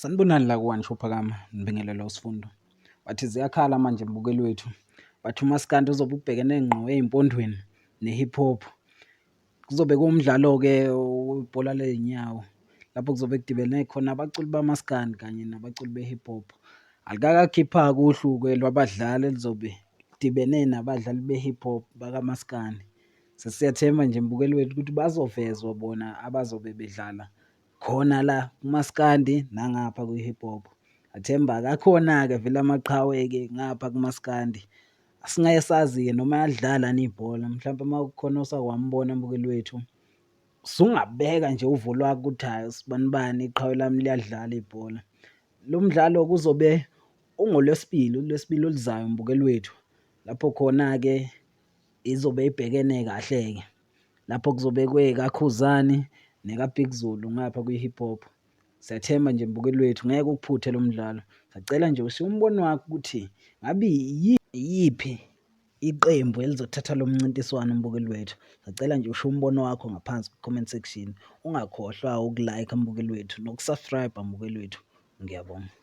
Sanibonani la kuwani Shophakama, nibingelela usifundo. Bathi ziyakhala manje mbukeli wethu. Bathi umaskandi uzobe ubhekene ngqo ey'mpondweni ne-hip hop. Kuzobe kuwumdlalo-ke webhola ley'nyawo, lapho kuzobe kudibene khona abaculi bamaskandi kanye nabaculi be-hip hop. Alikakakhipha-ke uhlu-ke lwabadlali elizobe lidibene nabadlali be-hip hop bakamaskandi. Sesiyathemba nje mbukeli wethu ukuthi bazovezwa bona abazobe bedlala khona la kumaskandi nangapha kwi-hip hop. Athemba-ke akhona-ke vele amaqhawe-ke ngapha kumaskandi. Asingeke sazi-ke noma yalidlala yini ibhola, mhlampe uma kukhona osakwambona mbukeli wethu, sungabeka nje uvo lwakho ukuthi hhayi sibani bani iqhawe lami liyalidlala ibhola. Lo mdlalo kuzobe uLwesibili oluzayo mbukeli wethu, lapho khona-ke izobe ibhekene kahle-ke, lapho kuzobe kweka-Khuzani neka-Big Zulu ngapha kwi-hip hop. Siyathemba nje mbukeli wethu ngeke ukuphuthe lo mdlalo. Sacela nje ushiye umbono wakho ukuthi ngabe iyiphi iqembu elizothatha lo mncintiswano mbukeli wethu. Sacela nje ushiye umbono wakho ngaphansi ku-comment section. Ungakhohlwa ukulayikha mbukeli wethu noku-subscribe mbukeli wethu. Ngiyabonga.